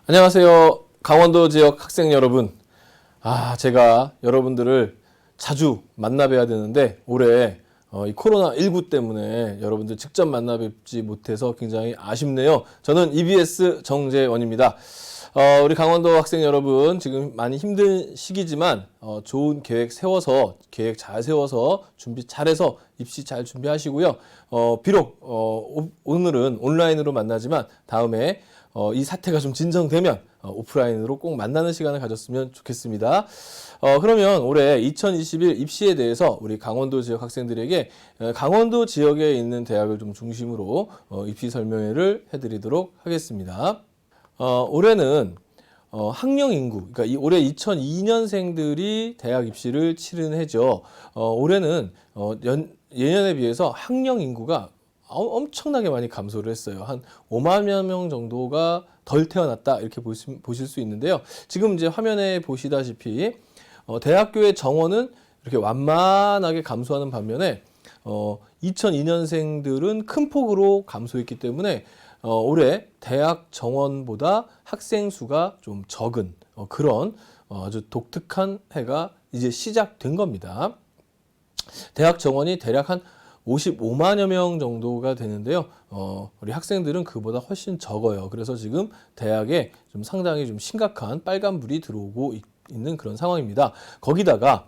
안녕하세요. 강원도 지역 학생 여러분. 제가 여러분들을 자주 만나 뵈야 되는데 올해 이 코로나19 때문에 여러분들 직접 만나 뵙지 못해서 굉장히 아쉽네요. 저는 EBS 정재원입니다. 우리 강원도 학생 여러분, 지금 많이 힘든 시기지만 좋은 계획 세워서, 계획 잘 세워서 준비 잘해서 입시 잘 준비하시고요. 비록 오늘은 온라인으로 만나지만 다음에 이 사태가 좀 진정되면 오프라인으로 꼭 만나는 시간을 가졌으면 좋겠습니다. 그러면 올해 2021 입시에 대해서 우리 강원도 지역 학생들에게 강원도 지역에 있는 대학을 좀 중심으로 입시 설명회를 해드리도록 하겠습니다. 올해는 학령 인구, 그러니까 올해 2002년생들이 대학 입시를 치른 해죠. 올해는 예년에 비해서 학령 인구가 엄청나게 많이 감소를 했어요. 한 5만여 명 정도가 덜 태어났다, 이렇게 보실 수 있는데요. 지금 이제 화면에 보시다시피 대학교의 정원은 이렇게 완만하게 감소하는 반면에 2002년생들은 큰 폭으로 감소했기 때문에 올해 대학 정원보다 학생 수가 좀 적은 그런 아주 독특한 해가 이제 시작된 겁니다. 대학 정원이 대략 한 55만여 명 정도가 되는데요. 우리 학생들은 그보다 훨씬 적어요. 그래서 지금 대학에 좀 상당히 좀 심각한 빨간불이 들어오고 있는 그런 상황입니다. 거기다가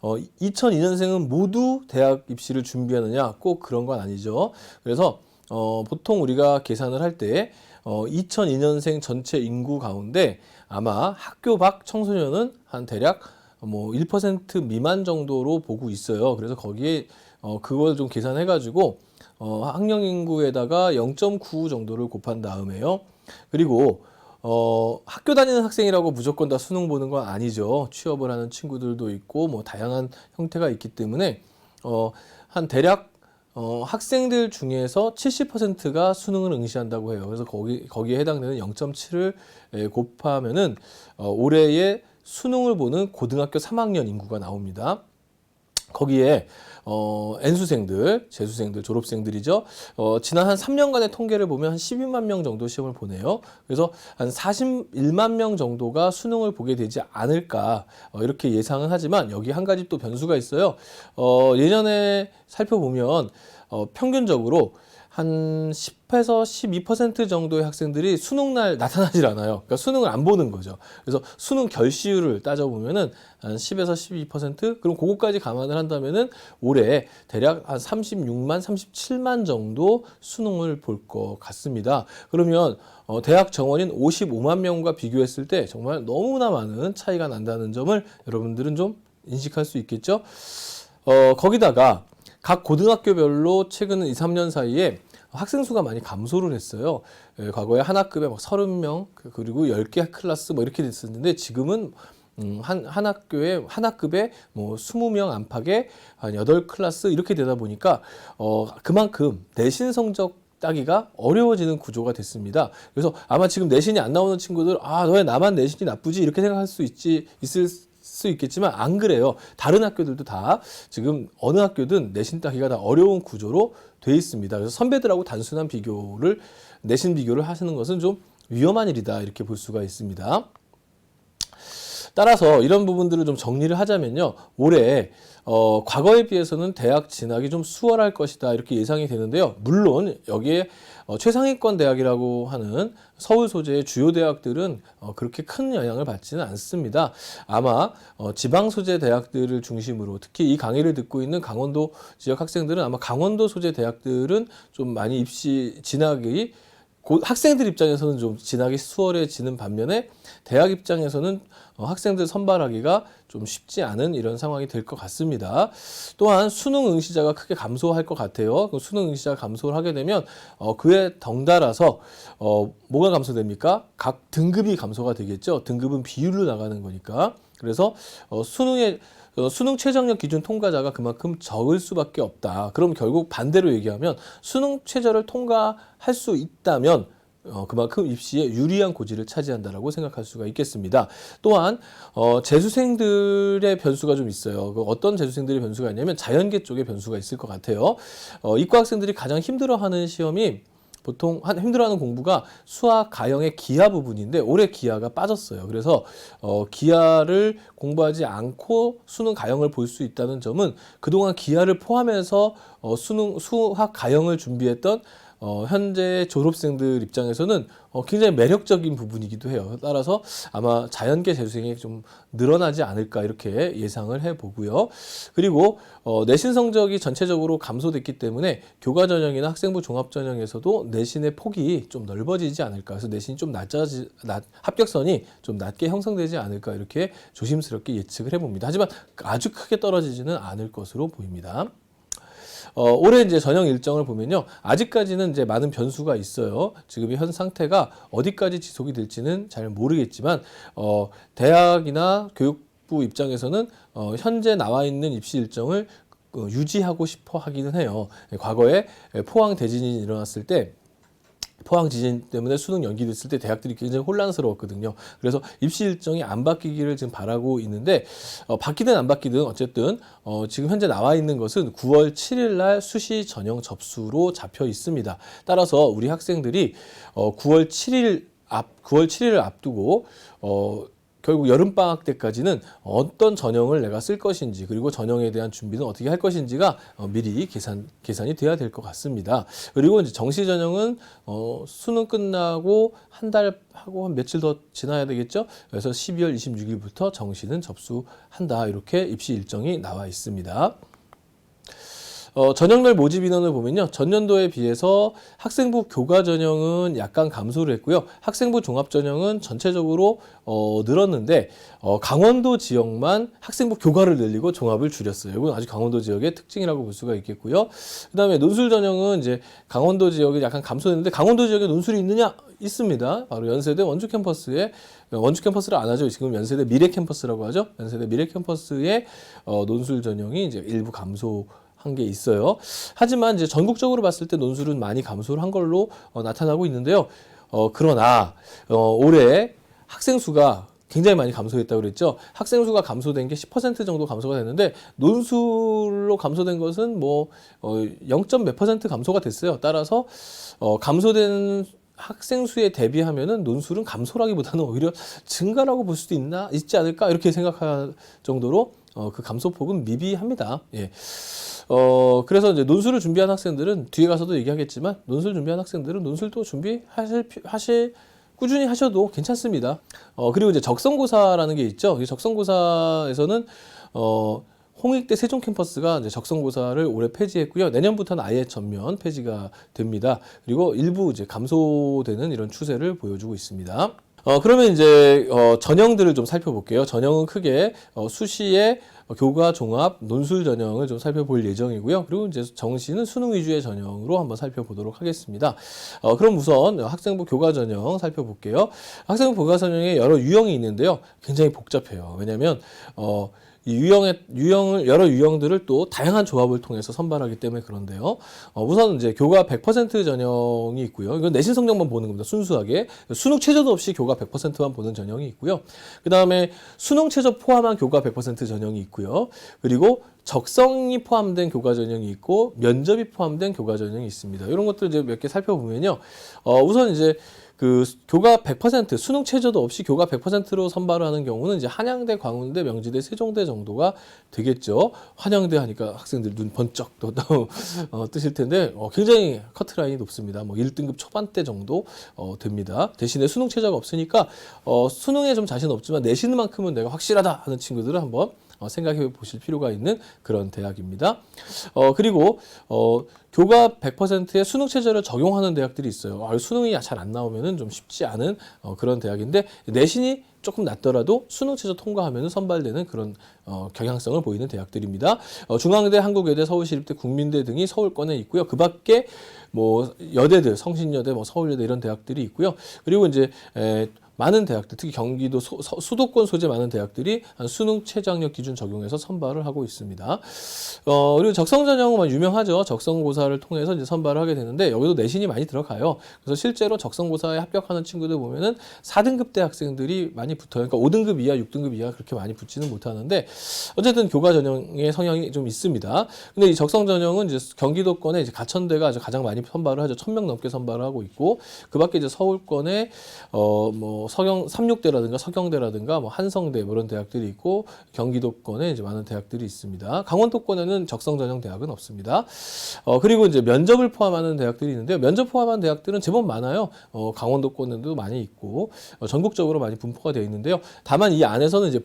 2002년생은 모두 대학 입시를 준비하느냐, 꼭 그런 건 아니죠. 그래서 보통 우리가 계산을 할 때 2002년생 전체 인구 가운데 아마 학교 밖 청소년은 한 대략 1% 미만 정도로 보고 있어요. 그래서 거기에 그걸 좀 계산해 가지고 학령 인구에다가 0.95 정도를 곱한 다음에요. 그리고 학교 다니는 학생이라고 무조건 다 수능 보는 건 아니죠. 취업을 하는 친구들도 있고 다양한 형태가 있기 때문에 한 대략 학생들 중에서 70%가 수능을 응시한다고 해요. 그래서 거기에 해당되는 0.7을 곱하면은 올해의 수능을 보는 고등학교 3학년 인구가 나옵니다. 거기에 N수생들, 재수생들, 졸업생들이죠. 지난 한 3년간의 통계를 보면 한 12만 명 정도 시험을 보내요. 그래서 한 41만 명 정도가 수능을 보게 되지 않을까, 이렇게 예상은 하지만 여기 한 가지 또 변수가 있어요. 예전에 살펴보면 평균적으로 한 10에서 12% 정도의 학생들이 수능날 나타나질 않아요. 그러니까 수능을 안 보는 거죠. 그래서 수능 결시율을 따져보면은 한 10에서 12%, 그럼 그거까지 감안을 한다면은 올해 대략 한 36만, 37만 정도 수능을 볼 것 같습니다. 그러면 대학 정원인 55만 명과 비교했을 때 정말 너무나 많은 차이가 난다는 점을 여러분들은 좀 인식할 수 있겠죠? 거기다가 각 고등학교별로 최근 2, 3년 사이에 학생 수가 많이 감소를 했어요. 과거에 한 학급에 30명, 그리고 10개 클래스 이렇게 됐었는데 지금은 한 학급에 20명 안팎에 한 8클래스 이렇게 되다 보니까 그만큼 내신 성적 따기가 어려워지는 구조가 됐습니다. 그래서 아마 지금 내신이 안 나오는 친구들, 왜 나만 내신이 나쁘지? 이렇게 생각할 수 있을 수 있겠지만 안 그래요. 다른 학교들도 다 지금 어느 학교든 내신 따기가 다 어려운 구조로 돼 있습니다. 그래서 선배들하고 단순한 내신 비교를 하시는 것은 좀 위험한 일이다, 이렇게 볼 수가 있습니다. 따라서 이런 부분들을 좀 정리를 하자면요. 올해 과거에 비해서는 대학 진학이 좀 수월할 것이다, 이렇게 예상이 되는데요. 물론 여기에 최상위권 대학이라고 하는 서울 소재의 주요 대학들은 그렇게 큰 영향을 받지는 않습니다. 아마 지방 소재 대학들을 중심으로, 특히 이 강의를 듣고 있는 강원도 지역 학생들은 아마 강원도 소재 대학들은 좀 많이 입시 진학이 학생들 입장에서는 좀 진학이 수월해지는 반면에 대학 입장에서는 학생들 선발하기가 좀 쉽지 않은 이런 상황이 될 것 같습니다. 또한 수능 응시자가 크게 감소할 것 같아요. 수능 응시자가 감소를 하게 되면 그에 덩달아서 뭐가 감소됩니까? 각 등급이 감소가 되겠죠. 등급은 비율로 나가는 거니까. 그래서 수능 최저학력 기준 통과자가 그만큼 적을 수밖에 없다. 그럼 결국 반대로 얘기하면 수능 최저를 통과할 수 있다면 그만큼 입시에 유리한 고지를 차지한다라고 생각할 수가 있겠습니다. 또한 재수생들의 변수가 좀 있어요. 어떤 재수생들의 변수가 있냐면 자연계 쪽에 변수가 있을 것 같아요. 이과 학생들이 가장 힘들어하는 시험이 보통 힘들어하는 공부가 수학, 가형의 기하 부분인데 올해 기하가 빠졌어요. 그래서 기하를 공부하지 않고 수능, 가형을 볼 수 있다는 점은 그동안 기하를 포함해서 수학, 가형을 준비했던 현재 졸업생들 입장에서는 굉장히 매력적인 부분이기도 해요. 따라서 아마 자연계 재수생이 좀 늘어나지 않을까 이렇게 예상을 해보고요. 그리고 내신 성적이 전체적으로 감소됐기 때문에 교과전형이나 학생부 종합전형에서도 내신의 폭이 좀 넓어지지 않을까. 그래서 내신이 좀 합격선이 좀 낮게 형성되지 않을까 이렇게 조심스럽게 예측을 해봅니다. 하지만 아주 크게 떨어지지는 않을 것으로 보입니다. 올해 이제 전형 일정을 보면요. 아직까지는 이제 많은 변수가 있어요. 지금 현 상태가 어디까지 지속이 될지는 잘 모르겠지만, 대학이나 교육부 입장에서는, 현재 나와 있는 입시 일정을 유지하고 싶어 하기는 해요. 과거에 포항 대진이 일어났을 때, 포항 지진 때문에 수능 연기됐을 때 대학들이 굉장히 혼란스러웠거든요. 그래서 입시 일정이 안 바뀌기를 지금 바라고 있는데 바뀌든 안 바뀌든 어쨌든 지금 현재 나와 있는 것은 9월 7일 날 수시 전형 접수로 잡혀 있습니다. 따라서 우리 학생들이 9월 7일을 앞두고 결국 여름방학 때까지는 어떤 전형을 내가 쓸 것인지 그리고 전형에 대한 준비는 어떻게 할 것인지가 미리 계산이 돼야 될 것 같습니다. 그리고 이제 정시 전형은 수능 끝나고 한 달 하고 한 며칠 더 지나야 되겠죠. 그래서 12월 26일부터 정시는 접수한다. 이렇게 입시 일정이 나와 있습니다. 전형별 모집 인원을 보면요. 전년도에 비해서 학생부 교과 전형은 약간 감소를 했고요. 학생부 종합 전형은 전체적으로 늘었는데 강원도 지역만 학생부 교과를 늘리고 종합을 줄였어요. 이건 아주 강원도 지역의 특징이라고 볼 수가 있겠고요. 그다음에 논술 전형은 이제 강원도 지역이 약간 감소했는데 강원도 지역에 논술이 있느냐? 있습니다. 바로 연세대 원주 캠퍼스를 안 하죠. 지금 연세대 미래 캠퍼스라고 하죠. 연세대 미래 캠퍼스의 논술 전형이 이제 일부 감소한 게 있어요. 하지만 이제 전국적으로 봤을 때 논술은 많이 감소를 한 걸로 나타나고 있는데요. 그러나 올해 학생 수가 굉장히 많이 감소했다고 그랬죠. 학생 수가 감소된 게 10% 정도 감소가 됐는데 논술로 감소된 것은 뭐 0. 몇 % 감소가 됐어요. 따라서 감소된 학생 수에 대비하면은 논술은 감소라기보다는 오히려 증가라고 볼 수도 있지 않을까 이렇게 생각할 정도로 그 감소폭은 미비합니다. 예. 그래서 이제 논술을 준비한 학생들은 뒤에 가서도 얘기하겠지만 논술 준비한 학생들은 논술도 꾸준히 하셔도 괜찮습니다. 그리고 이제 적성고사라는 게 있죠. 이 적성고사에서는 홍익대 세종 캠퍼스가 이제 적성고사를 올해 폐지했고요. 내년부터는 아예 전면 폐지가 됩니다. 그리고 일부 이제 감소되는 이런 추세를 보여주고 있습니다. 그러면 이제 전형들을 좀 살펴볼게요. 전형은 크게 수시의 교과 종합 논술 전형을 좀 살펴볼 예정이고요. 그리고 이제 정시는 수능 위주의 전형으로 한번 살펴보도록 하겠습니다. 그럼 우선 학생부 교과 전형 살펴볼게요. 학생부 교과 전형에 여러 유형이 있는데요. 굉장히 복잡해요. 왜냐하면 이 여러 유형들을 또 다양한 조합을 통해서 선발하기 때문에 그런데요. 우선 이제 교과 100% 전형이 있고요. 이건 내신 성적만 보는 겁니다. 순수하게. 수능 최저도 없이 교과 100%만 보는 전형이 있고요. 그 다음에 수능 최저 포함한 교과 100% 전형이 있고요. 그리고 적성이 포함된 교과 전형이 있고 면접이 포함된 교과 전형이 있습니다. 이런 것들 이제 몇 개 살펴보면요. 우선 이제 그 교과 100% 수능 최저도 없이 교과 100%로 선발을 하는 경우는 이제 한양대, 광운대, 명지대, 세종대 정도가 되겠죠. 한양대 하니까 학생들 눈 번쩍 뜨실 텐데 굉장히 커트라인이 높습니다. 뭐 1등급 초반대 정도 됩니다. 대신에 수능 최저가 없으니까 수능에 좀 자신 없지만 내신만큼은 내가 확실하다 하는 친구들은 한번 생각해 보실 필요가 있는 그런 대학입니다. 그리고 교과 100%의 수능 체제를 적용하는 대학들이 있어요. 수능이 잘 안 나오면은 좀 쉽지 않은 그런 대학인데 내신이 조금 낮더라도 수능 체제 통과하면 선발되는 그런 경향성을 보이는 대학들입니다. 중앙대, 한국외대, 서울시립대, 국민대 등이 서울권에 있고요. 그 밖에 뭐 여대들, 성신여대, 뭐 서울여대 이런 대학들이 있고요. 그리고 이제 많은 대학들, 특히 경기도 수도권 소재 많은 대학들이 한 수능 최저학력 기준 적용해서 선발을 하고 있습니다. 그리고 적성 전형은 유명하죠. 적성고사를 통해서 이제 선발을 하게 되는데 여기도 내신이 많이 들어가요. 그래서 실제로 적성고사에 합격하는 친구들 보면은 4등급 대 학생들이 많이 붙어요. 그러니까 5등급 이하, 6등급 이하 그렇게 많이 붙지는 못하는데 어쨌든 교과 전형의 성향이 좀 있습니다. 근데 이 적성 전형은 이제 경기도권에 이제 가천대가 아주 가장 많이 선발을 하죠. 1000명 넘게 선발을 하고 있고 그밖에 이제 서울권에 뭐 삼육대라든가 서경대라든가 뭐 한성대 뭐 이런 대학들이 있고 경기도권에 이제 많은 대학들이 있습니다. 강원도권에는 적성 전형 대학은 없습니다. 그리고 이제 면접을 포함하는 대학들이 있는데요. 면접 포함한 대학들은 제법 많아요. 강원도권에도 많이 있고 전국적으로 많이 분포가 되어 있는데요. 다만 이 안에서는 이제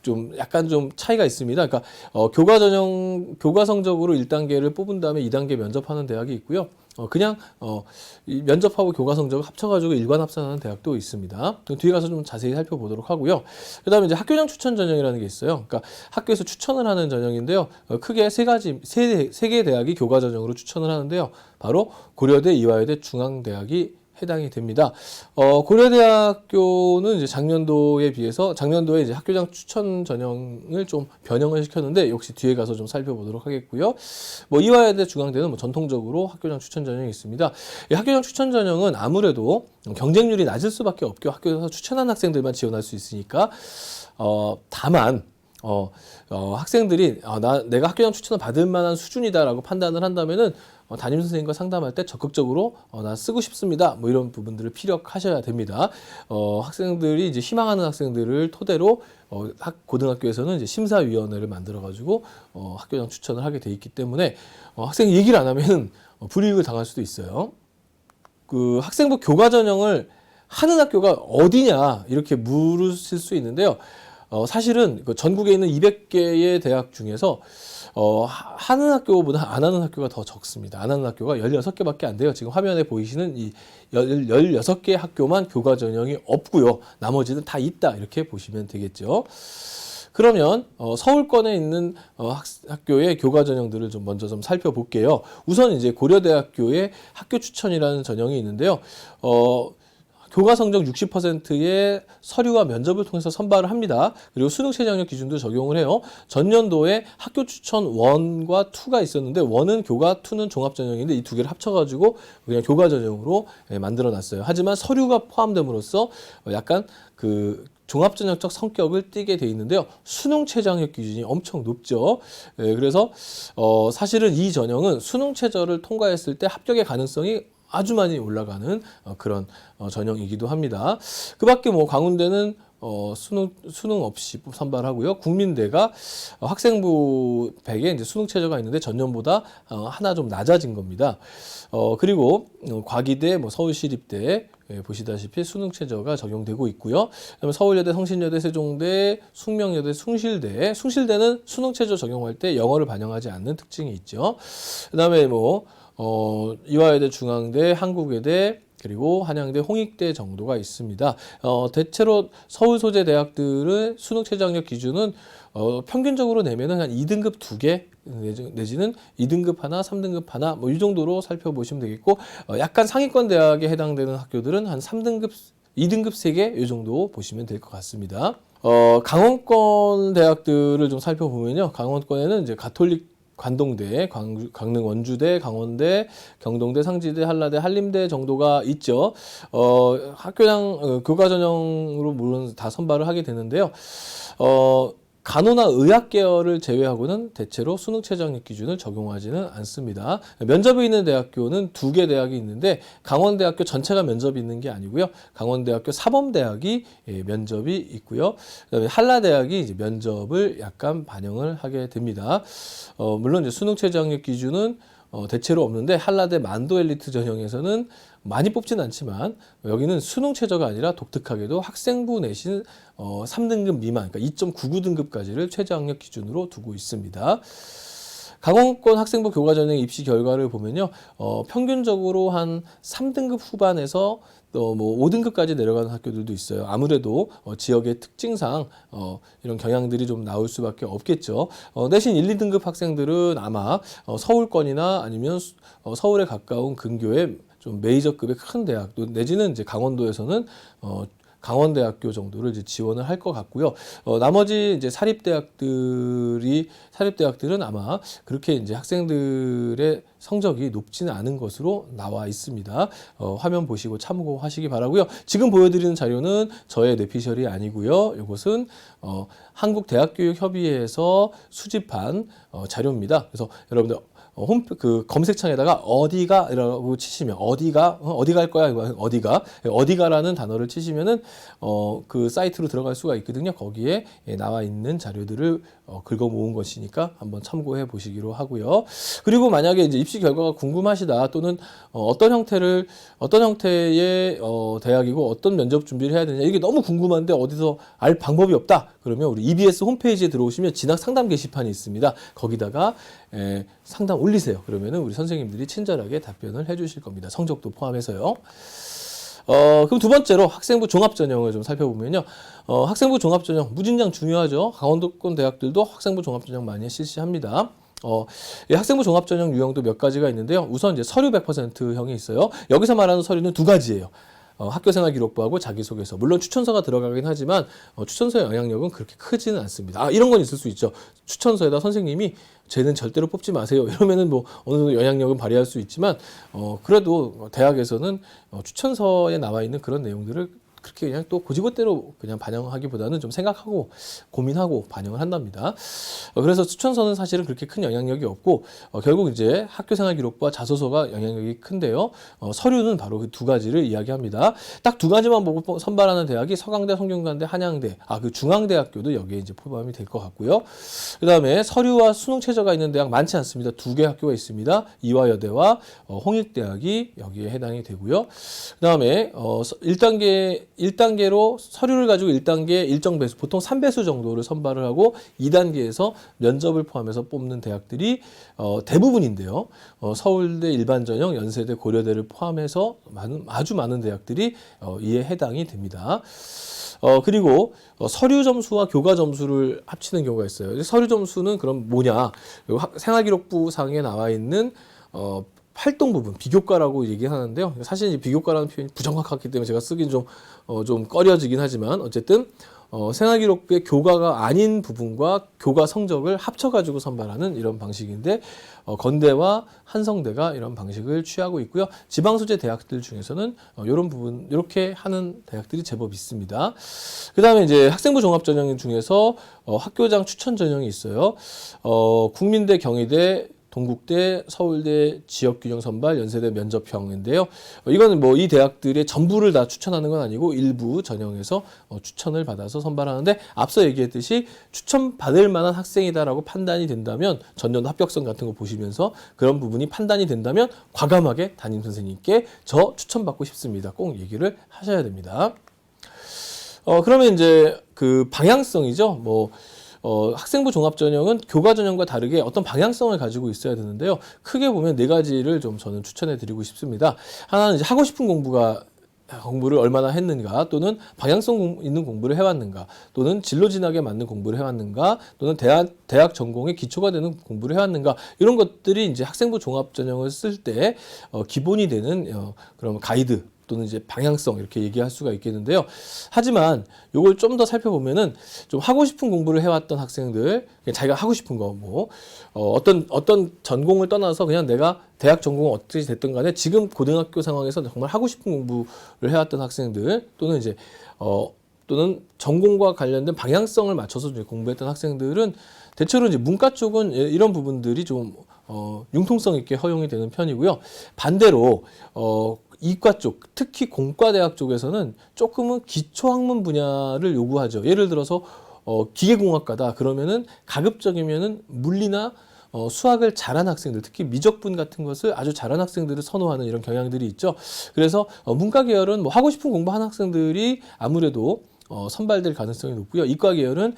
좀 약간 좀 차이가 있습니다. 그러니까 교과 성적으로 1단계를 뽑은 다음에 2단계 면접하는 대학이 있고요. 그냥 이 면접하고 교과 성적을 합쳐가지고 일반 합산하는 대학도 있습니다. 뒤에 가서 좀 자세히 살펴보도록 하고요. 그다음에 이제 학교장 추천 전형이라는 게 있어요. 그러니까 학교에서 추천을 하는 전형인데요. 크게 세 개의 대학이 교과 전형으로 추천을 하는데요. 바로 고려대, 이화여대, 중앙대학이 해당이 됩니다. 고려대학교는 이제 작년도에 비해서 작년도에 이제 학교장 추천 전형을 좀 변형을 시켰는데 역시 뒤에 가서 좀 살펴보도록 하겠고요. 뭐 이화여대, 중앙대는 뭐 전통적으로 학교장 추천 전형이 있습니다. 이 학교장 추천 전형은 아무래도 경쟁률이 낮을 수밖에 없고 학교에서 추천한 학생들만 지원할 수 있으니까 다만 학생들이 내가 학교장 추천을 받을 만한 수준이다라고 판단을 한다면은 담임 선생님과 상담할 때 적극적으로 나 쓰고 싶습니다. 뭐 이런 부분들을 피력하셔야 됩니다. 학생들이 이제 희망하는 학생들을 토대로 고등학교에서는 이제 심사위원회를 만들어 가지고 학교장 추천을 하게 돼 있기 때문에 학생이 얘기를 안 하면 불이익을 당할 수도 있어요. 그 학생부 교과 전형을 하는 학교가 어디냐 이렇게 물으실 수 있는데요. 사실은 전국에 있는 200개의 대학 중에서 하는 학교보다 안 하는 학교가 더 적습니다. 안 하는 학교가 16개밖에 안 돼요. 지금 화면에 보이시는 이 16개 학교만 교과 전형이 없고요. 나머지는 다 있다. 이렇게 보시면 되겠죠. 그러면 서울권에 있는 학교의 교과 전형들을 좀 먼저 좀 살펴볼게요. 우선 이제 고려대학교의 학교 추천이라는 전형이 있는데요. 교과 성적 60%의 서류와 면접을 통해서 선발을 합니다. 그리고 수능 최저학력 기준도 적용을 해요. 전년도에 학교 추천 1과 2가 있었는데 1은 교과, 2는 종합 전형인데 이 두 개를 합쳐가지고 그냥 교과 전형으로 만들어놨어요. 하지만 서류가 포함됨으로써 약간 그 종합전형적 성격을 띠게 돼 있는데요. 수능 최저학력 기준이 엄청 높죠. 그래서 사실은 이 전형은 수능 최저를 통과했을 때 합격의 가능성이 아주 많이 올라가는 그런 전형이기도 합니다. 그 밖에 뭐 강원대는 수능 없이 선발하고요. 국민대가 학생부 100에 이제 수능 최저가 있는데 전년보다 하나 좀 낮아진 겁니다. 그리고 과기대, 뭐 서울시립대 보시다시피 수능 최저가 적용되고 있고요. 그다음에 서울여대, 성신여대, 세종대, 숙명여대, 숭실대는 수능 최저 적용할 때 영어를 반영하지 않는 특징이 있죠. 그다음에 뭐 이화여대, 중앙대, 한국외대, 그리고 한양대, 홍익대 정도가 있습니다. 대체로 서울 소재 대학들의 수능 최저학력 기준은 평균적으로 내면은 한 2등급 2개 내지는 2등급 하나, 3등급 하나 뭐 이 정도로 살펴보시면 되겠고 약간 상위권 대학에 해당되는 학교들은 한 3등급, 2등급 3개 이 정도 보시면 될 것 같습니다. 강원권 대학들을 좀 살펴보면요. 강원권에는 이제 가톨릭 관동대, 강릉 원주대, 강원대, 경동대, 상지대, 한라대, 한림대 정도가 있죠. 학교장 교과 전형으로 물론 다 선발을 하게 되는데요. 간호나 의학 계열을 제외하고는 대체로 수능 최저학력 기준을 적용하지는 않습니다. 면접이 있는 대학교는 2개 대학이 있는데 강원대학교 전체가 면접이 있는 게 아니고요. 강원대학교 사범대학이 면접이 있고요. 그다음에 한라대학이 이제 면접을 약간 반영을 하게 됩니다. 물론 이제 수능 최저학력 기준은 대체로 없는데 한라대 만도 엘리트 전형에서는 많이 뽑진 않지만 여기는 수능 최저가 아니라 독특하게도 학생부 내신 3등급 미만, 그러니까 2.99등급까지를 최저학력 기준으로 두고 있습니다. 강원권 학생부 교과 전형 입시 결과를 보면요, 평균적으로 한 3등급 후반에서 또 뭐 5등급까지 내려가는 학교들도 있어요. 아무래도 지역의 특징상 이런 경향들이 좀 나올 수밖에 없겠죠. 내신 1, 2등급 학생들은 아마 서울권이나 아니면 서울에 가까운 근교의 좀 메이저급의 큰 대학 내지는 이제 강원도에서는 강원대학교 정도를 이제 지원을 할 것 같고요. 나머지 이제 사립대학들은 아마 그렇게 이제 학생들의 성적이 높지는 않은 것으로 나와 있습니다. 화면 보시고 참고하시기 바라고요. 지금 보여드리는 자료는 저의 뇌피셜이 아니고요. 이것은 한국대학교육협의회에서 수집한 자료입니다. 그래서 여러분들 그 검색창에다가 어디가라고 치시면 어디 갈 거야 어디가라는 단어를 치시면은 그 사이트로 들어갈 수가 있거든요. 거기에 나와 있는 자료들을 긁어 모은 것이니까 한번 참고해 보시기로 하고요. 그리고 만약에 이제 입시 결과가 궁금하시다 또는 어떤 형태의 대학이고 어떤 면접 준비를 해야 되냐 이게 너무 궁금한데 어디서 알 방법이 없다. 그러면 우리 EBS 홈페이지에 들어오시면 진학 상담 게시판이 있습니다. 거기다가 상담 올리세요. 그러면은 우리 선생님들이 친절하게 답변을 해주실 겁니다. 성적도 포함해서요. 그럼 두 번째로 학생부 종합전형을 좀 살펴보면요. 학생부 종합전형 무진장 중요하죠. 강원도권 대학들도 학생부 종합전형 많이 실시합니다. 이 학생부 종합전형 유형도 몇 가지가 있는데요. 우선 이제 서류 100%형이 있어요. 여기서 말하는 서류는 두 가지예요. 학교생활기록부하고 자기소개서. 물론 추천서가 들어가긴 하지만 추천서의 영향력은 그렇게 크지는 않습니다. 이런 건 있을 수 있죠. 추천서에다 선생님이 쟤는 절대로 뽑지 마세요. 이러면은 뭐 어느 정도 영향력은 발휘할 수 있지만 그래도 대학에서는 추천서에 나와 있는 그런 내용들을 그렇게 그냥 또 고지고대로 그냥 반영하기보다는 좀 생각하고 고민하고 반영을 한답니다. 그래서 추천서는 사실은 그렇게 큰 영향력이 없고 결국 이제 학교생활기록부와 자소서가 영향력이 큰데요. 서류는 바로 그 두 가지를 이야기합니다. 딱 두 가지만 보고 선발하는 대학이 서강대, 성균관대, 한양대, 그 중앙대학교도 여기에 이제 포함이 될 것 같고요. 그 다음에 서류와 수능 최저가 있는 대학 많지 않습니다. 두 개 학교가 있습니다. 이화여대와 홍익대학이 여기에 해당이 되고요. 그 다음에 1단계로 서류를 가지고 1단계 일정 배수, 보통 3배수 정도를 선발을 하고 2단계에서 면접을 포함해서 뽑는 대학들이 대부분인데요. 서울대 일반전형, 연세대, 고려대를 포함해서 아주 많은 대학들이 이에 해당이 됩니다. 그리고 서류 점수와 교과 점수를 합치는 경우가 있어요. 서류 점수는 그럼 뭐냐? 생활기록부 상에 나와 있는 활동 부분, 비교과라고 얘기하는데요. 사실 이 비교과라는 표현이 부정확하기 때문에 제가 쓰긴 좀 꺼려지긴 하지만 어쨌든 생활기록부의 교과가 아닌 부분과 교과 성적을 합쳐가지고 선발하는 이런 방식인데 건대와 한성대가 이런 방식을 취하고 있고요. 지방소재 대학들 중에서는 이런 부분 이렇게 하는 대학들이 제법 있습니다. 그 다음에 이제 학생부 종합전형 중에서 학교장 추천 전형이 있어요. 국민대, 경희대, 동국대, 서울대 지역균형 선발, 연세대 면접형인데요. 이거는 뭐 이 대학들의 전부를 다 추천하는 건 아니고 일부 전형에서 추천을 받아서 선발하는데 앞서 얘기했듯이 추천받을 만한 학생이다라고 판단이 된다면 전년 합격성 같은 거 보시면서 그런 부분이 판단이 된다면 과감하게 담임 선생님께 저 추천받고 싶습니다. 꼭 얘기를 하셔야 됩니다. 그러면 이제 그 방향성이죠. 학생부 종합전형은 교과전형과 다르게 어떤 방향성을 가지고 있어야 되는데요. 크게 보면 네 가지를 좀 저는 추천해 드리고 싶습니다. 하나는 이제 하고 싶은 공부를 얼마나 했는가, 또는 방향성 있는 공부를 해왔는가, 또는 진로 진학에 맞는 공부를 해왔는가, 또는 대학 전공의 기초가 되는 공부를 해왔는가, 이런 것들이 이제 학생부 종합전형을 쓸 때 기본이 되는 그런 가이드 또는 이제 방향성 이렇게 얘기할 수가 있겠는데요. 하지만 이걸 좀 더 살펴보면은 좀 하고 싶은 공부를 해왔던 학생들, 그냥 자기가 하고 싶은 거 어떤 전공을 떠나서 그냥 내가 대학 전공은 어떻게 됐든 간에 지금 고등학교 상황에서 정말 하고 싶은 공부를 해왔던 학생들 또는 이제 또는 전공과 관련된 방향성을 맞춰서 이제 공부했던 학생들은 대체로 이제 문과 쪽은 이런 부분들이 좀 융통성 있게 허용이 되는 편이고요. 반대로 이과 쪽, 특히 공과대학 쪽에서는 조금은 기초학문 분야를 요구하죠. 예를 들어서 기계공학과다 그러면은 가급적이면은 물리나 수학을 잘하는 학생들, 특히 미적분 같은 것을 아주 잘하는 학생들을 선호하는 이런 경향들이 있죠. 그래서 문과 계열은 뭐 하고 싶은 공부하는 학생들이 아무래도 선발될 가능성이 높고요. 이과 계열은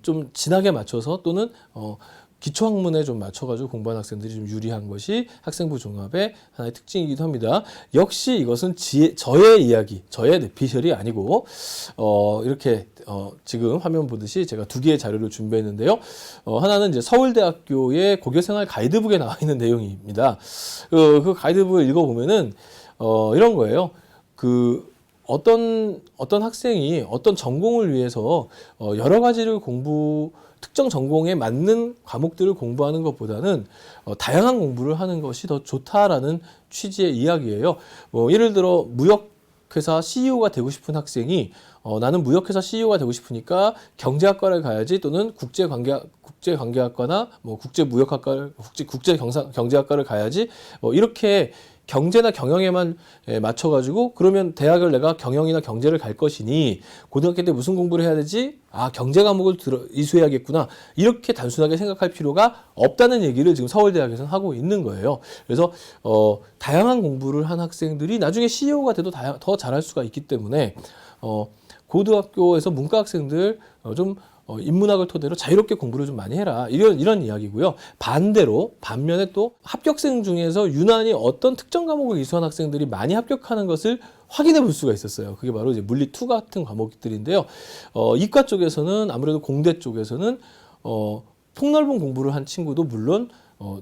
좀 진하게 맞춰서 또는 기초학문에 좀 맞춰가지고 공부하는 학생들이 좀 유리한 것이 학생부 종합의 하나의 특징이기도 합니다. 역시 이것은 저의 이야기, 저의 뇌피셜이 아니고 이렇게 지금 화면 보듯이 제가 두 개의 자료를 준비했는데요. 하나는 이제 서울대학교의 고교생활 가이드북에 나와 있는 내용입니다. 그 가이드북을 읽어보면은 이런 거예요. 그 어떤 학생이 어떤 전공을 위해서 여러 가지를 특정 전공에 맞는 과목들을 공부하는 것보다는 다양한 공부를 하는 것이 더 좋다라는 취지의 이야기예요. 예를 들어 무역회사 CEO가 되고 싶은 학생이 나는 무역회사 CEO가 되고 싶으니까 경제학과를 가야지, 또는 국제관계학과나 국제무역학과, 국제경제학과를 가야지, 이렇게 경제나 경영에만 맞춰가지고 그러면 대학을 내가 경영이나 경제를 갈 것이니 고등학교 때 무슨 공부를 해야 되지? 경제 과목을 이수해야겠구나. 이렇게 단순하게 생각할 필요가 없다는 얘기를 지금 서울대학에서는 하고 있는 거예요. 그래서 다양한 공부를 한 학생들이 나중에 CEO가 돼도 더 잘할 수가 있기 때문에 고등학교에서 문과 학생들 좀 인문학을 토대로 자유롭게 공부를 좀 많이 해라. 이런 이야기고요. 반면에 또 합격생 중에서 유난히 어떤 특정 과목을 이수한 학생들이 많이 합격하는 것을 확인해 볼 수가 있었어요. 그게 바로 이제 물리 2 같은 과목들인데요. 이과 쪽에서는, 아무래도 공대 쪽에서는 폭넓은 공부를 한 친구도 물론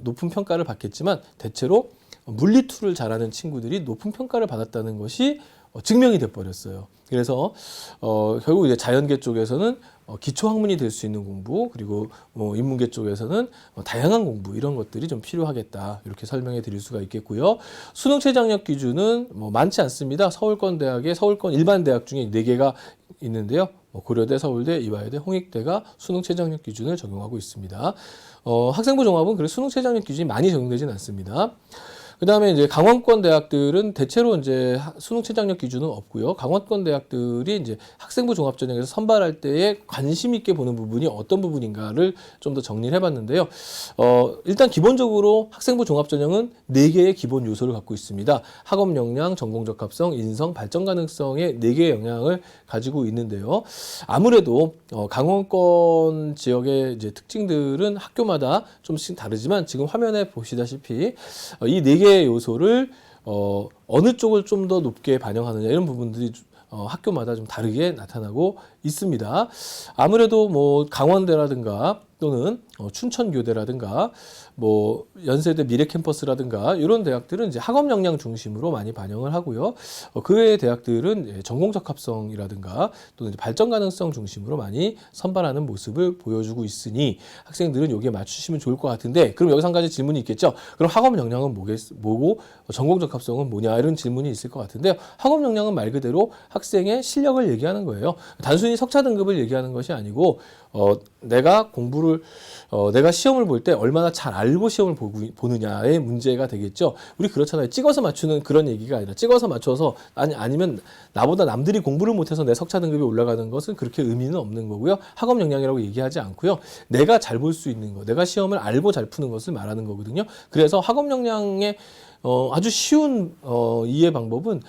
높은 평가를 받겠지만, 대체로 물리 2를 잘하는 친구들이 높은 평가를 받았다는 것이 증명이 돼 버렸어요. 그래서 결국 이제 자연계 쪽에서는 기초 학문이 될 수 있는 공부, 그리고 인문계 쪽에서는 다양한 공부, 이런 것들이 좀 필요하겠다, 이렇게 설명해 드릴 수가 있겠고요. 수능 최저학력 기준은 많지 않습니다. 서울권 일반 대학 중에 4개가 있는데요. 고려대, 서울대, 이화여대, 홍익대가 수능 최저학력 기준을 적용하고 있습니다. 학생부 종합은 그래서 수능 최저학력 기준이 많이 적용되지는 않습니다. 그 다음에 이제 강원권 대학들은 대체로 이제 수능 최저학력 기준은 없고요. 강원권 대학들이 이제 학생부 종합전형에서 선발할 때에 관심 있게 보는 부분이 어떤 부분인가를 좀 더 정리를 해봤는데요. 일단 기본적으로 학생부 종합전형은 4개의 기본 요소를 갖고 있습니다. 학업 역량, 전공 적합성, 인성, 발전 가능성의 4개의 영향을 가지고 있는데요. 아무래도 강원권 지역의 이제 특징들은 학교마다 좀씩 다르지만, 지금 화면에 보시다시피 이 4개의 요소를 어느 쪽을 좀 더 높게 반영하느냐, 이런 부분들이 학교마다 좀 다르게 나타나고 있습니다. 아무래도 강원대라든가 또는 춘천교대라든가 연세대 미래캠퍼스라든가 이런 대학들은 이제 학업 역량 중심으로 많이 반영을 하고요. 그 외의 대학들은 전공 적합성이라든가 또는 이제 발전 가능성 중심으로 많이 선발하는 모습을 보여주고 있으니 학생들은 여기에 맞추시면 좋을 것 같은데, 그럼 여기서 한 가지 질문이 있겠죠. 그럼 학업 역량은 뭐고 전공 적합성은 뭐냐, 이런 질문이 있을 것 같은데요. 학업 역량은 말 그대로 학생의 실력을 얘기하는 거예요. 단순히 석차 등급을 얘기하는 것이 아니고 내가 시험을 볼 때 얼마나 잘 알고 시험을 보느냐의 문제가 되겠죠. 우리 그렇잖아요. 찍어서 맞추는 그런 얘기가 아니라, 찍어서 맞춰서 아니면 나보다 남들이 공부를 못해서 내 석차 등급이 올라가는 것은 그렇게 의미는 없는 거고요. 학업 역량이라고 얘기하지 않고요. 내가 잘 볼 수 있는 거, 내가 시험을 알고 잘 푸는 것을 말하는 거거든요. 그래서 학업 역량의 아주 쉬운 이해 방법은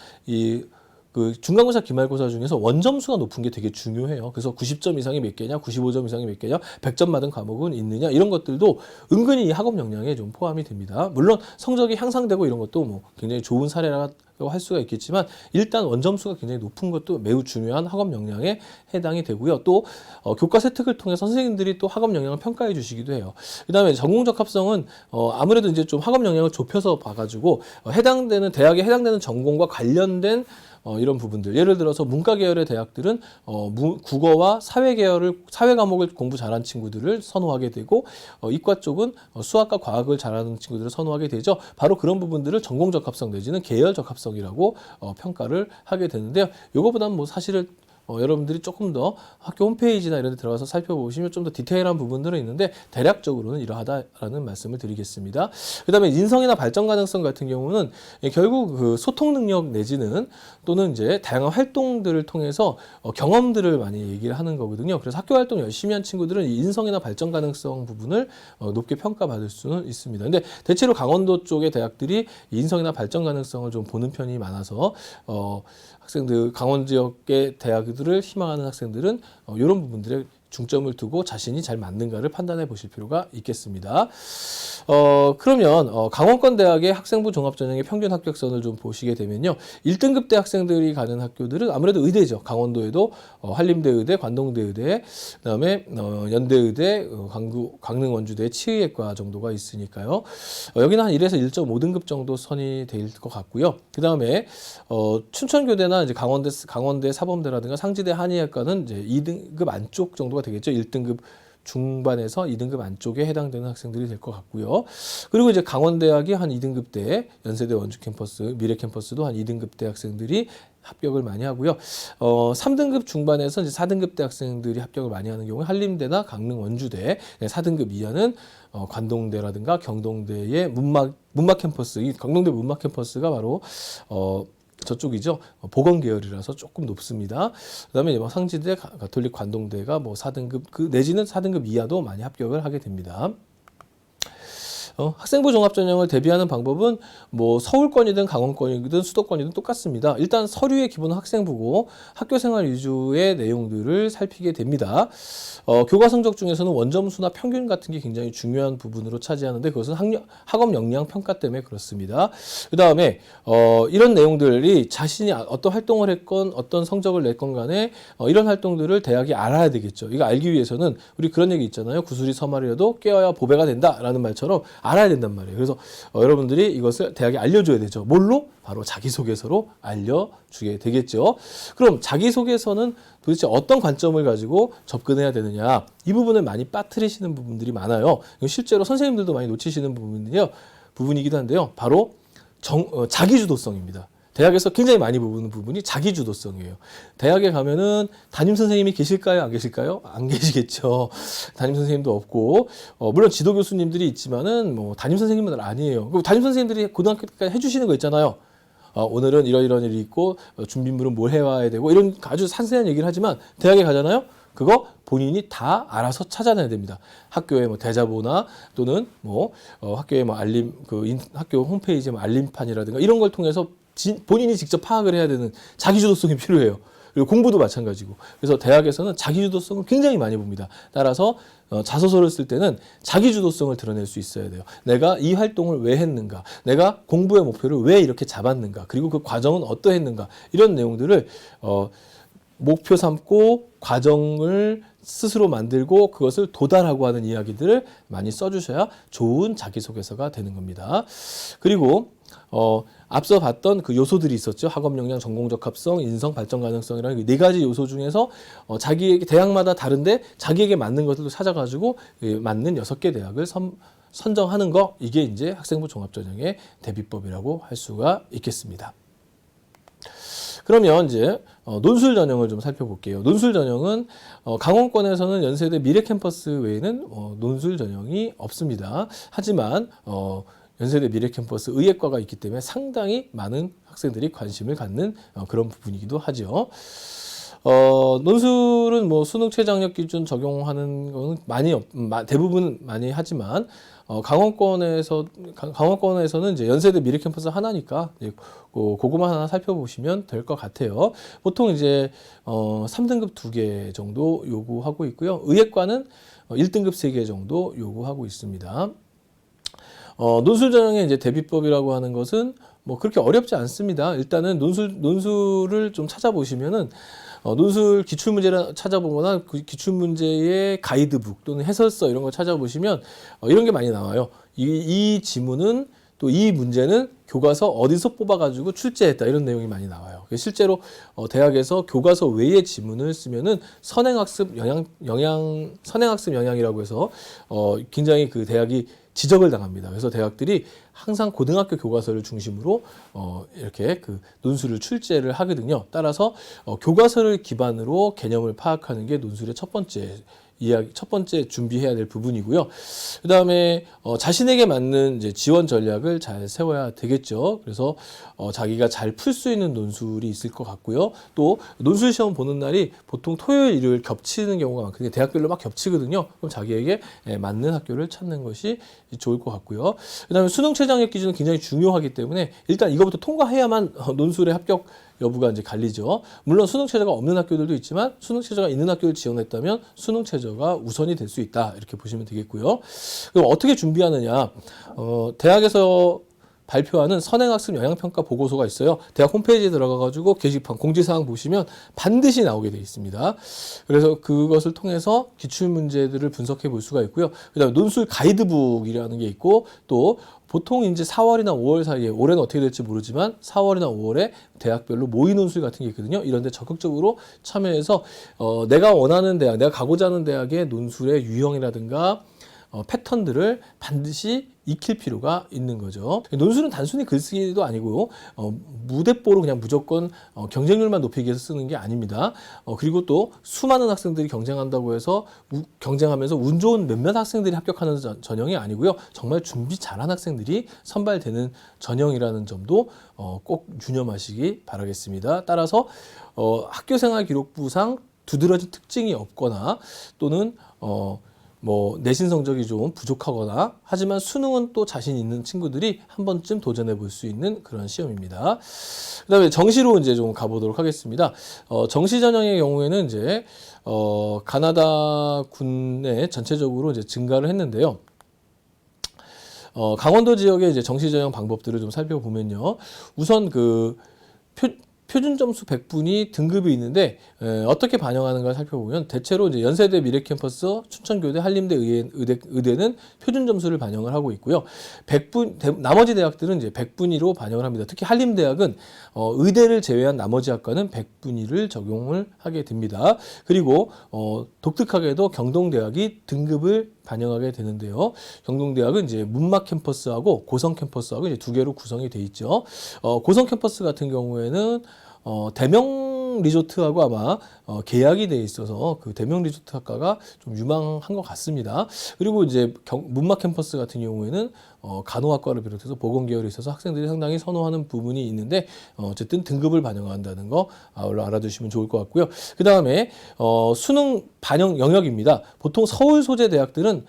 그 중간고사, 기말고사 중에서 원점수가 높은 게 되게 중요해요. 그래서 90점 이상이 몇 개냐, 95점 이상이 몇 개냐, 100점 맞은 과목은 있느냐, 이런 것들도 은근히 이 학업 역량에 좀 포함이 됩니다. 물론 성적이 향상되고 이런 것도 굉장히 좋은 사례라고 할 수가 있겠지만, 일단 원점수가 굉장히 높은 것도 매우 중요한 학업 역량에 해당이 되고요. 또 교과 세특을 통해 선생님들이 또 학업 역량을 평가해 주시기도 해요. 그다음에 전공 적합성은 아무래도 이제 좀 학업 역량을 좁혀서 봐가지고 대학에 해당되는 전공과 관련된 이런 부분들, 예를 들어서 문과 계열의 대학들은 국어와 사회 과목을 공부 잘하는 친구들을 선호하게 되고, 이과 쪽은 수학과 과학을 잘하는 친구들을 선호하게 되죠. 바로 그런 부분들을 전공 적합성 내지는 계열 적합성이라고 평가를 하게 되는데요. 이거보다는 사실은 여러분들이 조금 더 학교 홈페이지나 이런 데 들어가서 살펴보시면 좀 더 디테일한 부분들은 있는데, 대략적으로는 이러하다라는 말씀을 드리겠습니다. 그 다음에 인성이나 발전 가능성 같은 경우는 결국 그 소통 능력 내지는 또는 이제 다양한 활동들을 통해서 경험들을 많이 얘기를 하는 거거든요. 그래서 학교 활동 열심히 한 친구들은 이 인성이나 발전 가능성 부분을 높게 평가받을 수는 있습니다. 근데 대체로 강원도 쪽의 대학들이 인성이나 발전 가능성을 좀 보는 편이 많아서 학생들, 강원 지역의 대학들을 희망하는 학생들은 이런 부분들에 중점을 두고 자신이 잘 맞는가를 판단해 보실 필요가 있겠습니다. 그러면 강원권 대학의 학생부 종합전형의 평균 합격선을 좀 보시게 되면요. 1등급대 학생들이 가는 학교들은 아무래도 의대죠. 강원도에도 한림대의대, 관동대의대, 그다음에 연대의대, 강릉원주대 치의학과 정도가 있으니까요. 여기는 한 1에서 1.5등급 정도 선이 될 것 같고요. 그다음에 춘천교대나 이제 강원대 사범대라든가 상지대 한의학과는 이제 2등급 안쪽 정도가 되겠죠. 1등급 중반에서 2등급 안쪽에 해당되는 학생들이 될 것 같고요. 그리고 이제 강원대학이 한 2등급대, 연세대 원주 캠퍼스, 미래 캠퍼스도 한 2등급대 학생들이 합격을 많이 하고요. 3등급 중반에서 이제 4등급대 학생들이 합격을 많이 하는 경우에 한림대나 강릉 원주대, 4등급 이하는 관동대라든가 경동대의 문막 캠퍼스, 이 경동대 문막 캠퍼스가 바로 저쪽이죠. 보건 계열이라서 조금 높습니다. 그다음에 상지대, 가톨릭 관동대가 뭐 4등급 내지는 4등급 이하도 많이 합격을 하게 됩니다. 학생부 종합전형을 대비하는 방법은 뭐 서울권이든 강원권이든 수도권이든 똑같습니다. 일단 서류의 기본은 학생부고 학교생활 위주의 내용들을 살피게 됩니다. 교과 성적 중에서는 원점수나 평균 같은 게 굉장히 중요한 부분으로 차지하는데 그것은 학업 역량 평가 때문에 그렇습니다. 그 다음에 이런 내용들이 자신이 어떤 활동을 했건 어떤 성적을 냈건 간에 이런 활동들을 대학이 알아야 되겠죠. 이거 알기 위해서는 우리 그런 얘기 있잖아요. 구슬이 서말이라도 깨어야 보배가 된다라는 말처럼 알아야 된단 말이에요. 그래서 여러분들이 이것을 대학에 알려줘야 되죠. 뭘로? 바로 자기소개서로 알려주게 되겠죠. 그럼 자기소개서는 도대체 어떤 관점을 가지고 접근해야 되느냐. 이 부분을 많이 빠뜨리시는 부분들이 많아요. 실제로 선생님들도 많이 놓치시는 부분이기도 한데요. 바로 자기주도성입니다. 대학에서 굉장히 많이 보는 부분이 자기주도성이에요. 대학에 가면은 담임 선생님이 계실까요? 안 계실까요? 안 계시겠죠. 담임 선생님도 없고, 물론 지도 교수님들이 있지만은 뭐 담임 선생님은 아니에요. 그리고 담임 선생님들이 고등학교 때까지 해주시는 거 있잖아요. 오늘은 이런 일이 있고 준비물은 뭘 해와야 되고 이런 아주 상세한 얘기를 하지만 대학에 가잖아요. 그거 본인이 다 알아서 찾아내야 됩니다. 학교의 뭐 대자보나 또는 뭐 학교의 뭐 학교 홈페이지에 뭐 알림판이라든가 이런 걸 통해서 본인이 직접 파악을 해야 되는 자기주도성이 필요해요. 그리고 공부도 마찬가지고. 그래서 대학에서는 자기주도성을 굉장히 많이 봅니다. 따라서 자소서를 쓸 때는 자기주도성을 드러낼 수 있어야 돼요. 내가 이 활동을 왜 했는가? 내가 공부의 목표를 왜 이렇게 잡았는가? 그리고 그 과정은 어떠했는가? 이런 내용들을 목표 삼고 과정을 스스로 만들고 그것을 도달하고 하는 이야기들을 많이 써주셔야 좋은 자기소개서가 되는 겁니다. 그리고 앞서 봤던 그 요소들이 있었죠. 학업 역량, 전공적 합성, 인성, 발전 가능성이라는 네 가지 요소 중에서 자기에게 대학마다 다른데 자기에게 맞는 것들도 찾아가지고 맞는 6개 대학을 선정하는 거, 이게 이제 학생부 종합전형의 대비법이라고 할 수가 있겠습니다. 그러면 이제 논술 전형을 좀 살펴볼게요. 논술 전형은 강원권에서는 연세대 미래 캠퍼스 외에는 논술 전형이 없습니다. 하지만 연세대 미래 캠퍼스 의예과가 있기 때문에 상당히 많은 학생들이 관심을 갖는 그런 부분이기도 하죠. 논술은 뭐 수능 최저학력 기준 적용하는 거는 대부분 많이 하지만 강원권에서는 이제 연세대 미래 캠퍼스 하나니까 그거만 하나 살펴보시면 될 것 같아요. 보통 이제 3등급 2개 정도 요구하고 있고요. 의예과는 1등급 3개 정도 요구하고 있습니다. 논술 전형의 이제 대비법이라고 하는 것은 뭐 그렇게 어렵지 않습니다. 일단은 논술을 좀 찾아보시면은 논술 기출문제를 찾아보거나 그 기출문제의 가이드북 또는 해설서 이런 거 찾아보시면 이런 게 많이 나와요. 이 지문은 또 이 문제는 교과서 어디서 뽑아가지고 출제했다, 이런 내용이 많이 나와요. 실제로 대학에서 교과서 외의 지문을 쓰면은 선행학습 영향이라고 해서 굉장히 그 대학이 지적을 당합니다. 그래서 대학들이 항상 고등학교 교과서를 중심으로 이렇게 그 논술을 출제를 하거든요. 따라서 교과서를 기반으로 개념을 파악하는 게 논술의 첫 번째 준비해야 될 부분이고요. 그 다음에 자신에게 맞는 이제 지원 전략을 잘 세워야 되겠죠. 그래서 자기가 잘 풀 수 있는 논술이 있을 것 같고요. 또 논술 시험 보는 날이 보통 토요일, 일요일 겹치는 경우가 많거든요. 대학별로 막 겹치거든요. 그럼 자기에게 맞는 학교를 찾는 것이 좋을 것 같고요. 그 다음에 수능 최저학력 기준은 굉장히 중요하기 때문에 일단 이거부터 통과해야만 논술에 여부가 이제 갈리죠. 물론 수능 최저가 없는 학교들도 있지만 수능 최저가 있는 학교를 지원했다면 수능 최저가 우선이 될 수 있다. 이렇게 보시면 되겠고요. 그럼 어떻게 준비하느냐? 대학에서 발표하는 선행학습 영향평가 보고서가 있어요. 대학 홈페이지에 들어가가지고 게시판 공지사항 보시면 반드시 나오게 되어 있습니다. 그래서 그것을 통해서 기출문제들을 분석해 볼 수가 있고요. 그 다음에 논술 가이드북이라는 게 있고 또 보통 이제 4월이나 5월 사이에 올해는 어떻게 될지 모르지만 4월이나 5월에 대학별로 모의 논술 같은 게 있거든요. 이런 데 적극적으로 참여해서 내가 원하는 대학, 내가 가고자 하는 대학의 논술의 유형이라든가 패턴들을 반드시 익힐 필요가 있는 거죠. 논술은 단순히 글쓰기도 아니고요. 무대뽀로 그냥 무조건 경쟁률만 높이기 위해서 쓰는 게 아닙니다. 그리고 또 수많은 학생들이 경쟁한다고 해서 경쟁하면서 운 좋은 몇몇 학생들이 합격하는 전형이 아니고요. 정말 준비 잘한 학생들이 선발되는 전형이라는 점도 꼭 유념하시기 바라겠습니다. 따라서 학교생활 기록부상 두드러진 특징이 없거나 또는 내신 성적이 좀 부족하거나 하지만 수능은 또 자신 있는 친구들이 한 번쯤 도전해 볼 수 있는 그런 시험입니다. 그다음에 정시로 이제 좀 가보도록 하겠습니다. 정시 전형의 경우에는 이제 가나다 군내 전체적으로 이제 증가를 했는데요. 강원도 지역의 이제 정시 전형 방법들을 좀 살펴보면요. 우선 그 표준 점수 100분이 등급이 있는데 어떻게 반영하는가 살펴보면 대체로 이제 연세대 미래캠퍼스, 춘천교대, 한림대 의대는 표준 점수를 반영을 하고 있고요. 100분 나머지 대학들은 이제 100분위로 반영을 합니다. 특히 한림대학은 의대를 제외한 나머지 학과는 100분위를 적용을 하게 됩니다. 그리고 독특하게도 경동대학이 등급을 반영하게 되는데요. 경동대학은 이제 문막 캠퍼스하고 고성 캠퍼스하고 이제 두 개로 구성이 돼 있죠. 고성 캠퍼스 같은 경우에는 대명 리조트하고 아마 계약이 돼 있어서 그 대명 리조트 학과가 좀 유망한 것 같습니다. 그리고 이제 문막 캠퍼스 같은 경우에는 간호학과를 비롯해서 보건 계열에 있어서 학생들이 상당히 선호하는 부분이 있는데 어쨌든 등급을 반영한다는 거 알아두시면 좋을 것 같고요. 그 다음에 수능 반영 영역입니다. 보통 서울 소재 대학들은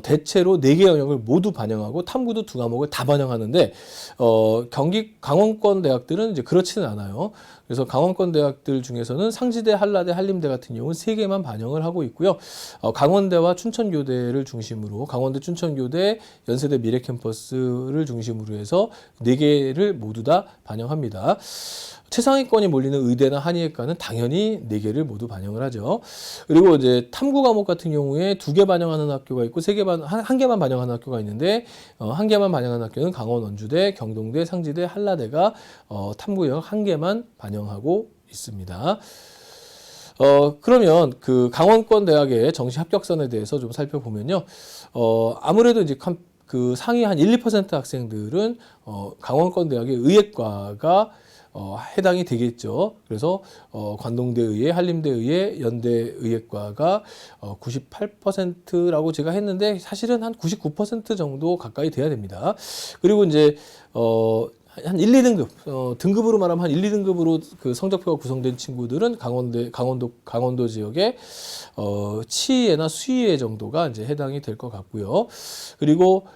대체로 4개 영역을 모두 반영하고 탐구도 2과목을 다 반영하는데 강원권 대학들은 이제 그렇지는 않아요. 그래서 강원권 대학들 중에서는 상지대, 한라대, 한림대 같은 경우는 3개만 반영을 하고 있고요. 강원대와 춘천교대를 중심으로 강원대, 춘천교대, 연세대 미래캠퍼스를 중심으로 해서 4개를 모두 다 반영합니다. 최상위권이 몰리는 의대나 한의학과는 당연히 4개를 모두 반영을 하죠. 그리고 이제 탐구 과목 같은 경우에 2개 반영하는 학교가 있고 1개만 반영하는 학교가 있는데 1개만 반영하는 학교는 강원 원주대, 경동대, 상지대, 한라대가 탐구 영역 1개만 반영하고 있습니다. 그러면 그 강원권 대학의 정시 합격선에 대해서 좀 살펴보면요. 아무래도 이제 그 상위 한 1, 2% 학생들은 강원권 대학의 의예과가 해당이 되겠죠. 그래서 관동대 의예, 한림대 의예, 연대 의예과가 98%라고 제가 했는데 사실은 한 99% 정도 가까이 돼야 됩니다. 그리고 이제 한 1, 2등급 등급으로 말하면 한 1, 2등급으로 그 성적표가 구성된 친구들은 강원도 지역의 치의예나 수의예 정도가 이제 해당이 될 것 같고요. 그리고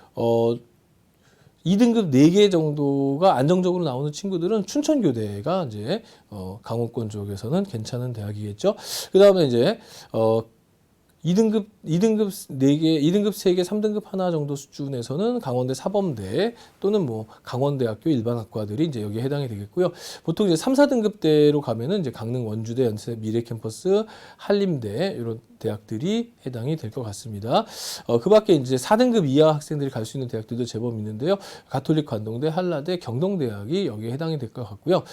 2등급 4개 정도가 안정적으로 나오는 친구들은 춘천교대가 이제 강원권 쪽에서는 괜찮은 대학이겠죠. 그다음에 이제 2등급 4개, 2등급 3개, 3등급 하나 정도 수준에서는 강원대 사범대 또는 뭐 강원대학교 일반학과들이 이제 여기에 해당이 되겠고요. 보통 이제 3, 4등급대로 가면은 이제 강릉 원주대, 연세 미래캠퍼스, 한림대 이런 대학들이 해당이 될 것 같습니다. 그 밖에 이제 4등급 이하 학생들이 갈 수 있는 대학들도 제법 있는데요. 가톨릭 관동대, 한라대, 경동대학이 여기에 해당이 될 것 같고요.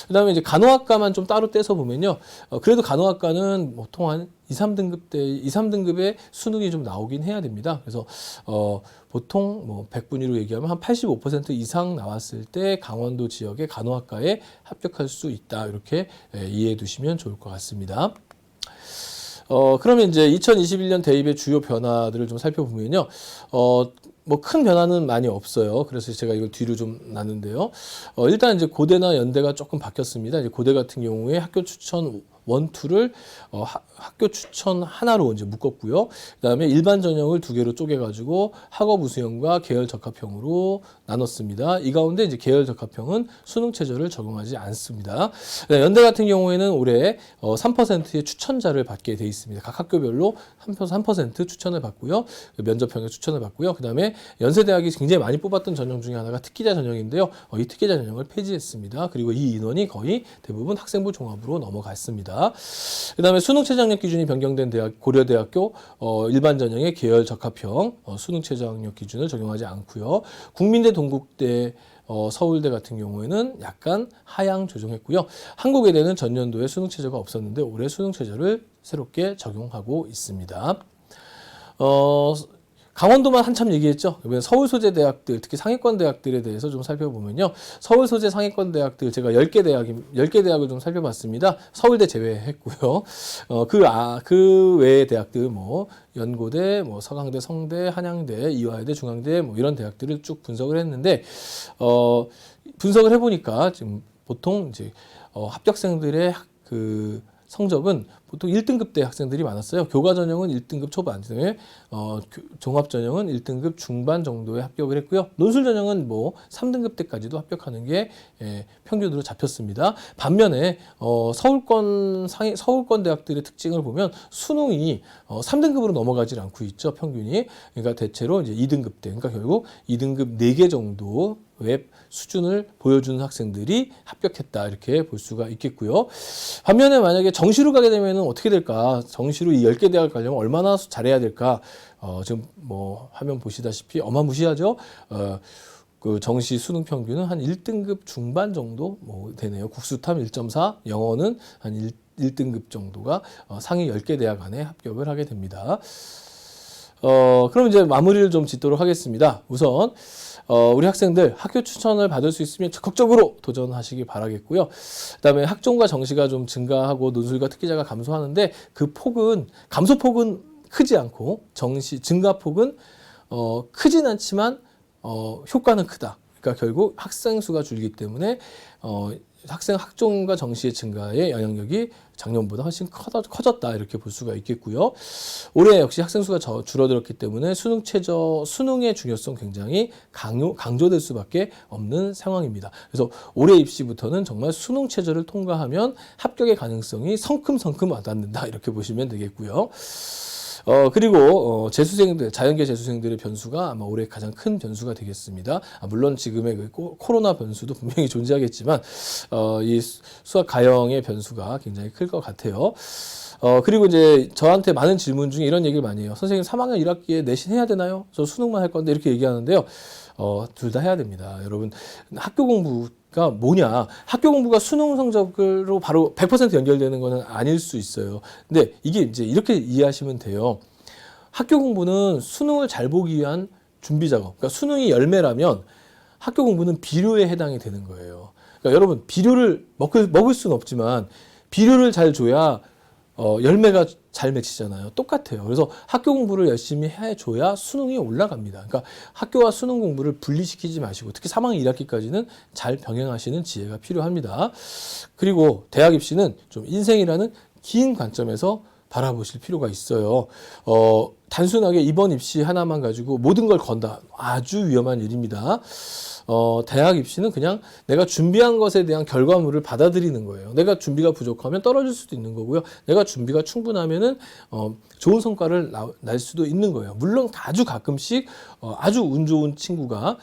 그 다음에 이제 간호학과만 좀 따로 떼서 보면요. 그래도 간호학과는 보통 한 2, 3등급의 수능이 좀 나오긴 해야 됩니다. 그래서 보통 뭐 100분위로 얘기하면 한 85% 이상 나왔을 때 강원도 지역의 간호학과에 합격할 수 있다. 이렇게 이해해 두시면 좋을 것 같습니다. 그러면 이제 2021년 대입의 주요 변화들을 좀 살펴보면요. 뭐 큰 변화는 많이 없어요. 그래서 제가 이걸 뒤로 좀 놨는데요. 일단 이제 고대나 연대가 조금 바뀌었습니다. 이제 고대 같은 경우에 학교 추천 원투를 학교 추천 하나로 이제 묶었고요. 그다음에 일반 전형을 2개로 쪼개가지고 학업 우수형과 계열 적합형으로 나눴습니다. 이 가운데 이제 계열 적합형은 수능 최저를 적용하지 않습니다. 연대 같은 경우에는 올해 3%의 추천자를 받게 돼 있습니다. 각 학교별로 3% 추천을 받고요. 면접형에 추천을 받고요. 그다음에 연세대학이 굉장히 많이 뽑았던 전형 중에 하나가 특기자 전형인데요. 이 특기자 전형을 폐지했습니다. 그리고 이 인원이 거의 대부분 학생부 종합으로 넘어갔습니다. 그다음에 수능 최저학력 기준이 변경된 대학 고려대학교 일반 전형의 계열 적합형 수능 최저학력 기준을 적용하지 않고요. 국민대, 동국대, 서울대 같은 경우에는 약간 하향 조정했고요. 한국외대는 전년도에 수능 최저가 없었는데 올해 수능 최저를 새롭게 적용하고 있습니다. 강원도만 한참 얘기했죠. 이번에 서울 소재 대학들, 특히 상위권 대학들에 대해서 좀 살펴보면요. 서울 소재 상위권 대학들 제가 10개 대학을 좀 살펴봤습니다. 서울대 제외했고요. 그 외의 대학들 연고대, 서강대, 성대, 한양대, 이화여대, 중앙대 이런 대학들을 쭉 분석을 했는데 분석을 해보니까 지금 보통 이제 합격생들의 그 성적은 보통 1등급대 학생들이 많았어요. 교과 전형은 1등급 초반, 종합 전형은 1등급 중반 정도에 합격을 했고요. 논술 전형은 3등급 때까지도 합격하는 게 평균으로 잡혔습니다. 반면에 서울권 대학들의 특징을 보면 수능이 3등급으로 넘어가질 않고 있죠. 평균이. 그러니까 대체로 이제 2등급 때, 그러니까 결국 2등급 4개 정도 웹 수준을 보여주는 학생들이 합격했다 이렇게 볼 수가 있겠고요. 반면에 만약에 정시로 가게 되면 어떻게 될까? 정시로 이 10개 대학을 가려면 얼마나 잘해야 될까? 지금 화면 보시다시피 어마무시하죠. 그 정시 수능 평균은 한 1등급 중반 정도 되네요. 국수탐 1.4, 영어는 한 1등급 정도가 상위 10개 대학 안에 합격을 하게 됩니다. 그럼 이제 마무리를 좀 짓도록 하겠습니다. 우선 우리 학생들 학교 추천을 받을 수 있으면 적극적으로 도전하시기 바라겠고요. 그다음에 학종과 정시가 좀 증가하고 논술과 특기자가 감소하는데 그 감소폭은 크지 않고 정시 증가폭은 크진 않지만 효과는 크다. 그러니까 결국 학생 수가 줄기 때문에 학종과 정시의 증가의 영향력이 작년보다 훨씬 커졌다 이렇게 볼 수가 있겠고요. 올해 역시 학생 수가 줄어들었기 때문에 수능의 중요성 굉장히 강조될 수밖에 없는 상황입니다. 그래서 올해 입시부터는 정말 수능 최저를 통과하면 합격의 가능성이 성큼성큼 와닿는다 이렇게 보시면 되겠고요. 그리고 자연계 재수생들의 변수가 아마 올해 가장 큰 변수가 되겠습니다. 물론 지금의 그 코로나 변수도 분명히 존재하겠지만 이 수학 가형의 변수가 굉장히 클 것 같아요. 그리고 이제 저한테 많은 질문 중에 이런 얘기를 많이 해요. 선생님 3학년 1학기에 내신 해야 되나요? 저 수능만 할 건데 이렇게 얘기하는데요. 둘 다 해야 됩니다. 여러분 학교 공부가 뭐냐? 학교 공부가 수능 성적으로 바로 100% 연결되는 것은 아닐 수 있어요. 근데 이게 이제 이렇게 이해하시면 돼요. 학교 공부는 수능을 잘 보기 위한 준비 작업. 그러니까 수능이 열매라면 학교 공부는 비료에 해당이 되는 거예요. 그러니까 여러분 비료를 먹을 수는 없지만 비료를 잘 줘야 열매가 잘 맺히잖아요. 똑같아요. 그래서 학교 공부를 열심히 해줘야 수능이 올라갑니다. 그러니까 학교와 수능 공부를 분리시키지 마시고 특히 3학년 1학기까지는 잘 병행하시는 지혜가 필요합니다. 그리고 대학 입시는 좀 인생이라는 긴 관점에서 바라보실 필요가 있어요. 단순하게 이번 입시 하나만 가지고 모든 걸 건다. 아주 위험한 일입니다. 대학 입시는 그냥 내가 준비한 것에 대한 결과물을 받아들이는 거예요. 내가 준비가 부족하면 떨어질 수도 있는 거고요. 내가 준비가 충분하면은 좋은 성과를 날 수도 있는 거예요. 물론 아주 가끔씩 아주 운 좋은 친구가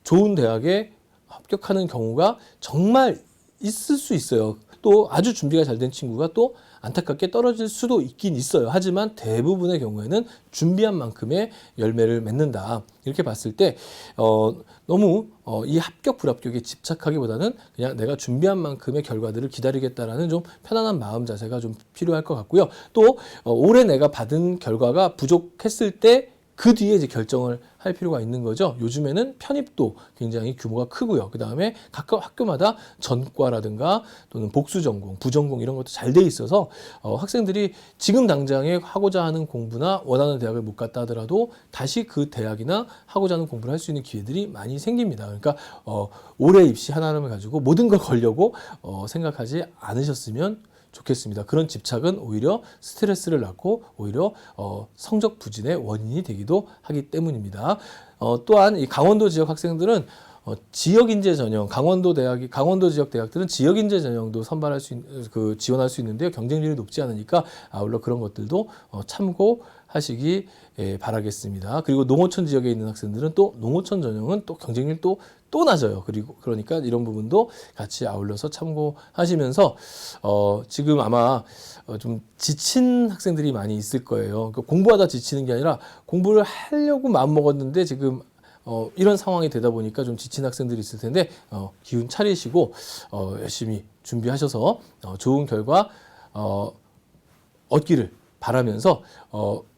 좋은 대학에 합격하는 경우가 정말 있을 수 있어요. 또 아주 준비가 잘 된 친구가 또 안타깝게 떨어질 수도 있긴 있어요. 하지만 대부분의 경우에는 준비한 만큼의 열매를 맺는다. 이렇게 봤을 때 너무 이 합격 불합격에 집착하기보다는 그냥 내가 준비한 만큼의 결과들을 기다리겠다라는 좀 편안한 마음 자세가 좀 필요할 것 같고요. 또 올해 내가 받은 결과가 부족했을 때 그 뒤에 이제 결정을 할 필요가 있는 거죠. 요즘에는 편입도 굉장히 규모가 크고요. 그 다음에 각 학교마다 전과라든가 또는 복수 전공, 부전공 이런 것도 잘 돼 있어서 학생들이 지금 당장에 하고자 하는 공부나 원하는 대학을 못 갔다 하더라도 다시 그 대학이나 하고자 하는 공부를 할 수 있는 기회들이 많이 생깁니다. 그러니까 올해 입시 하나를 가지고 모든 걸 걸려고 생각하지 않으셨으면 좋겠습니다. 그런 집착은 오히려 스트레스를 낳고 오히려 성적 부진의 원인이 되기도 하기 때문입니다. 또한 이 강원도 지역 학생들은 지역 인재 전형, 강원도 지역 대학들은 지역 인재 전형도 지원할 수 있는데요. 경쟁률이 높지 않으니까 아울러 그런 것들도 참고하시기 바라겠습니다. 그리고 농어촌 지역에 있는 학생들은 또 농어촌 전형은 또 경쟁률 또 낮아요. 그러니까 이런 부분도 같이 아울러서 참고하시면서 지금 아마 좀 지친 학생들이 많이 있을 거예요. 그러니까 공부하다 지치는 게 아니라 공부를 하려고 마음 먹었는데 지금 이런 상황이 되다 보니까 좀 지친 학생들이 있을 텐데 기운 차리시고 열심히 준비하셔서 좋은 결과 얻기를 바라면서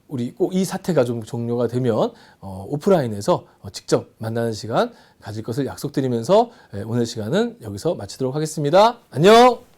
우리 꼭 이 사태가 좀 종료가 되면 오프라인에서 직접 만나는 시간 가질 것을 약속드리면서 오늘 시간은 여기서 마치도록 하겠습니다. 안녕!